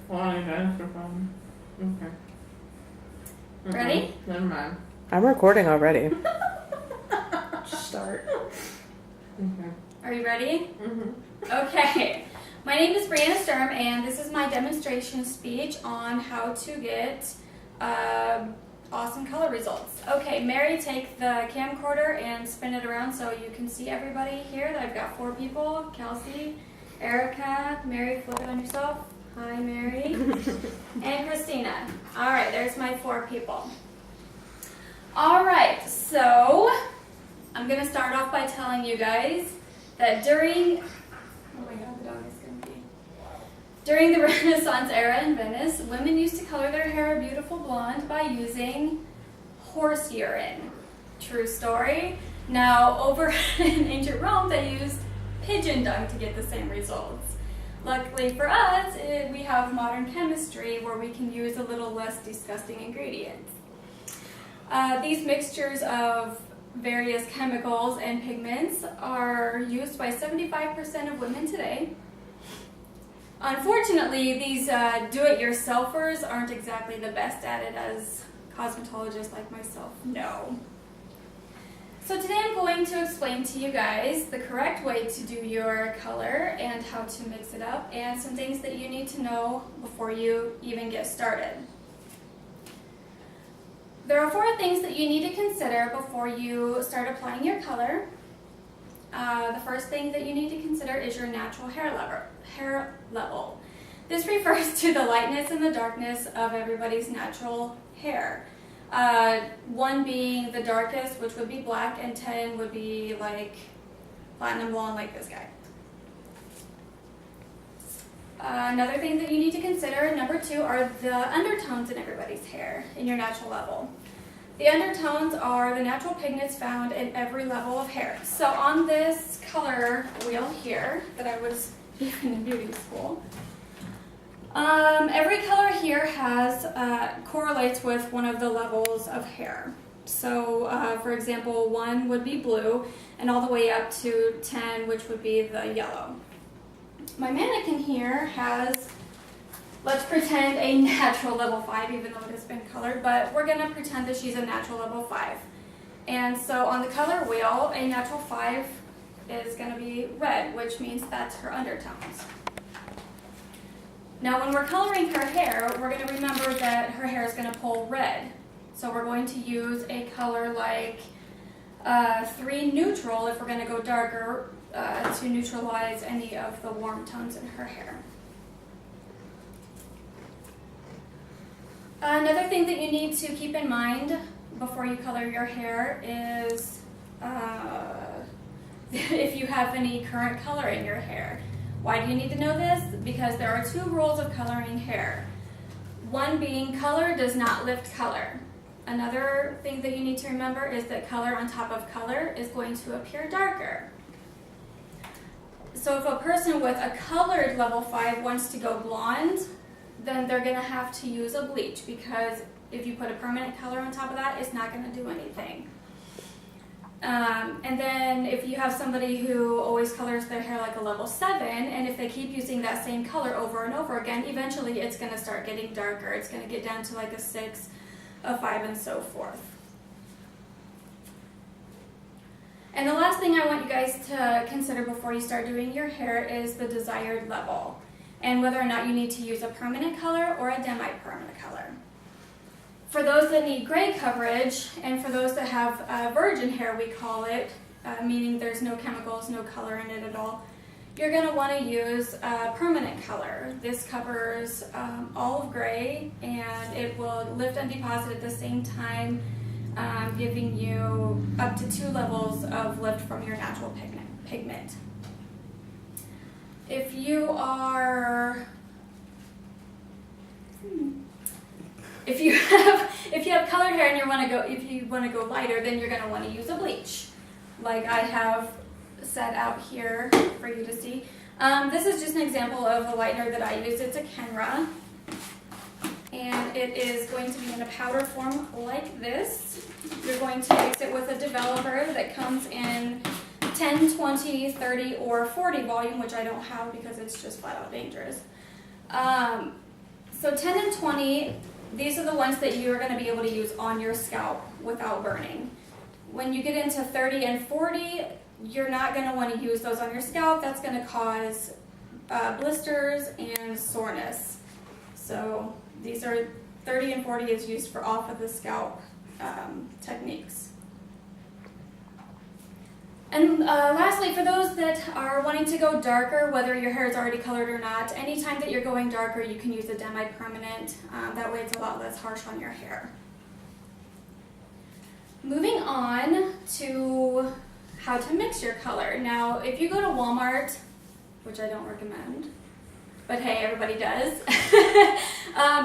funny, that's the problem. Okay. Ready? Never mind. I'm recording already. Start. Okay. Are you ready? Mm-hmm. Okay. My name is Brianna Sturm, and this is my demonstration speech on how to get awesome color results. Okay, Mary, take the camcorder and spin it around so you can see everybody here. I've got 4 people: Kelsey, Erica, Mary, flip it on yourself. Hi, Mary. And Christina. All right, there's my 4 people. All right, so I'm going to start off by telling you guys that during the Renaissance era in Venice, women used to color their hair a beautiful blonde by using horse urine. True story. Now, over in ancient Rome, they used pigeon dung to get the same results. Luckily for us, we have modern chemistry where we can use a little less disgusting ingredients. These mixtures of various chemicals and pigments are used by 75% of women today. Unfortunately, these do-it-yourselfers aren't exactly the best at it, as cosmetologists like myself know. So today I'm going to explain to you guys the correct way to do your color and how to mix it up, and some things that you need to know before you even get started. There are 4 things that you need to consider before you start applying your color. The first thing that you need to consider is your natural hair level. This refers to the lightness and the darkness of everybody's natural hair. 1 being the darkest, which would be black, and 10 would be like platinum blonde, like this guy. Another thing that you need to consider, number 2, are the undertones in everybody's hair in your natural level. The undertones are the natural pigments found in every level of hair. So on this color wheel here that I was using in beauty school, every color here has correlates with one of the levels of hair. So for example, 1 would be blue, and all the way up to 10, which would be the yellow. My mannequin here has, let's pretend, a natural level 5, even though it has been colored, but we're going to pretend that she's a natural level 5. And so on the color wheel, a natural 5 is going to be red, which means that's her undertones. Now when we're coloring her hair, we're going to remember that her hair is going to pull red. So we're going to use a color like 3 neutral if we're going to go darker to neutralize any of the warm tones in her hair. Another thing that you need to keep in mind before you color your hair is if you have any current color in your hair. Why do you need to know this? Because there are 2 rules of coloring hair. 1 being color does not lift color. Another thing that you need to remember is that color on top of color is going to appear darker. So if a person with a colored level 5 wants to go blonde, then they're going to have to use a bleach, because if you put a permanent color on top of that, it's not going to do anything. And then if you have somebody who always colors their hair like a level 7, and if they keep using that same color over and over again, eventually it's going to start getting darker. It's going to get down to like a 6, a 5, and so forth. And the last thing I want you guys to consider before you start doing your hair is the desired level, and whether or not you need to use a permanent color or a demi-permanent color. For those that need gray coverage, and for those that have virgin hair, we call it, meaning there's no chemicals, no color in it at all, you're going to want to use a permanent color. This covers olive gray, and it will lift and deposit at the same time, giving you up to 2 levels of lift from your natural pigment. If you are, if you have colored hair and if you want to go lighter, then you're going to want to use a bleach, like I have set out here for you to see. This is just an example of a lightener that I used. It's a Kenra, and it is going to be in a powder form like this. You're going to mix it with a developer that comes in 10, 20, 30, or 40 volume, which I don't have because it's just flat out dangerous. So 10 and 20, these are the ones that you're going to be able to use on your scalp without burning. When you get into 30 and 40, you're not going to want to use those on your scalp. That's going to cause blisters and soreness. So these are 30 and 40 is used for off of the scalp techniques. And lastly, for those that are wanting to go darker, whether your hair is already colored or not, anytime that you're going darker, you can use a demi-permanent. That way it's a lot less harsh on your hair. Moving on to how to mix your color. Now, if you go to Walmart, which I don't recommend, but hey, everybody does.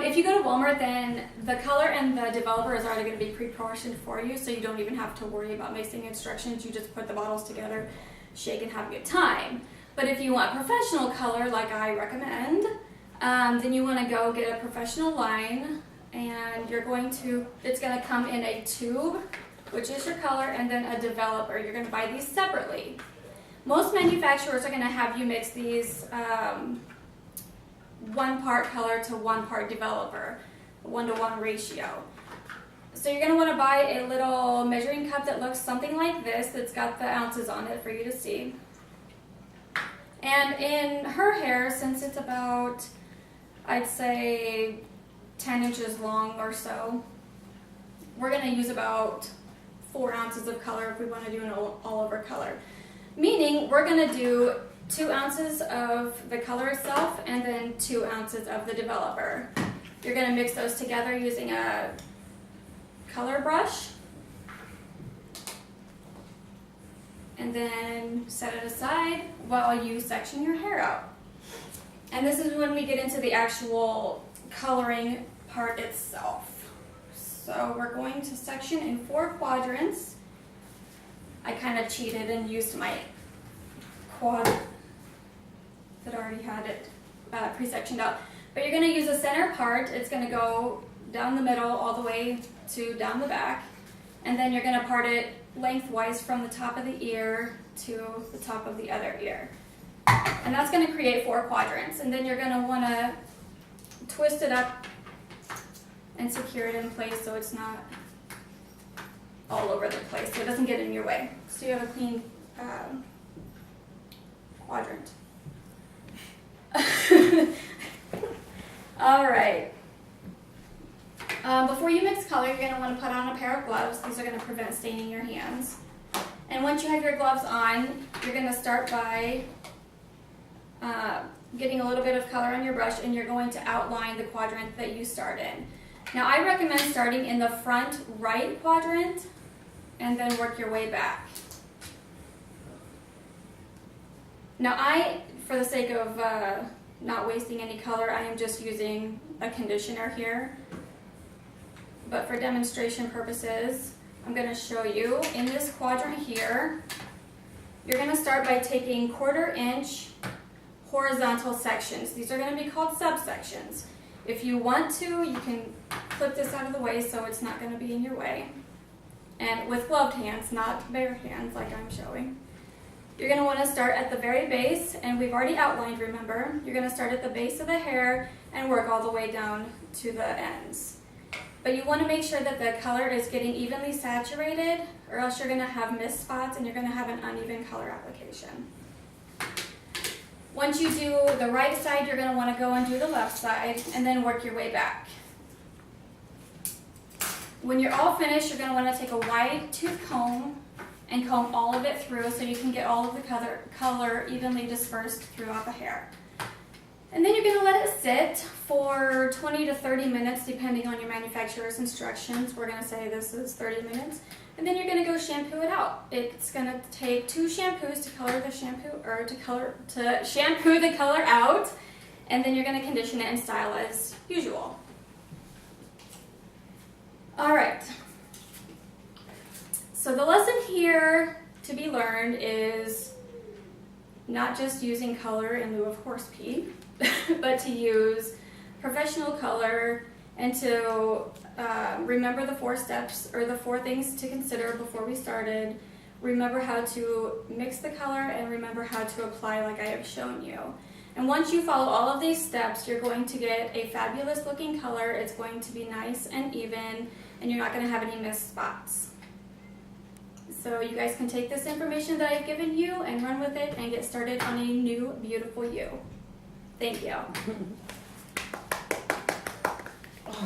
If you go to Walmart, then the color and the developer is already going to be pre-portioned for you, so you don't even have to worry about mixing instructions. You just put the bottles together, shake, and have a good time. But if you want professional color, like I recommend, then you want to go get a professional line, and it's going to come in a tube, which is your color, and then a developer. You're going to buy these separately. Most manufacturers are going to have you mix these 1 part color to 1 part developer, 1-to-1 ratio. So you're going to want to buy a little measuring cup that looks something like this, that's got the ounces on it for you to see. And in her hair, since it's about, I'd say, 10 inches long or so, we're going to use about 4 ounces of color if we want to do an all-over color. Meaning we're going to do 2 ounces of the color itself and then 2 ounces of the developer. You're going to mix those together using a color brush and then set it aside while you section your hair out. And this is when we get into the actual coloring part itself. So we're going to section in 4 quadrants. I kind of cheated and used my quad that already had it pre-sectioned out. But you're going to use the center part. It's going to go down the middle all the way to down the back. And then you're going to part it lengthwise from the top of the ear to the top of the other ear. And that's going to create 4 quadrants. And then you're going to want to twist it up and secure it in place so it's not all over the place, so it doesn't get in your way. So you have a clean quadrant. All right. Before you mix color, you're going to want to put on a pair of gloves. These are going to prevent staining your hands. And once you have your gloves on, you're going to start by getting a little bit of color on your brush, and you're going to outline the quadrant that you start in. Now, I recommend starting in the front right quadrant and then work your way back. Now, for the sake of not wasting any color, I am just using a conditioner here. But for demonstration purposes, I'm going to show you in this quadrant here, you're going to start by taking 1/4 inch horizontal sections. These are going to be called subsections. If you want to, you can clip this out of the way so it's not going to be in your way. And with gloved hands, not bare hands like I'm showing. You're going to want to start at the very base, and we've already outlined, remember. You're going to start at the base of the hair and work all the way down to the ends. But you want to make sure that the color is getting evenly saturated, or else you're going to have mist spots and you're going to have an uneven color application. Once you do the right side, you're going to want to go and do the left side and then work your way back. When you're all finished, you're going to want to take a wide tooth comb and comb all of it through so you can get all of the color evenly dispersed throughout the hair. And then you're going to let it sit for 20 to 30 minutes depending on your manufacturer's instructions. We're going to say this is 30 minutes. And then you're going to go shampoo it out. It's going to take 2 shampoos to shampoo the color out, and then you're going to condition it and style as usual. All right. So the lesson here to be learned is not just using color in lieu of horse pee, but to use professional color and to remember the 4 steps or the 4 things to consider before we started. Remember how to mix the color and remember how to apply like I have shown you. And once you follow all of these steps, you're going to get a fabulous looking color. It's going to be nice and even, and you're not going to have any missed spots. So you guys can take this information that I've given you and run with it and get started on a new beautiful you. Thank you.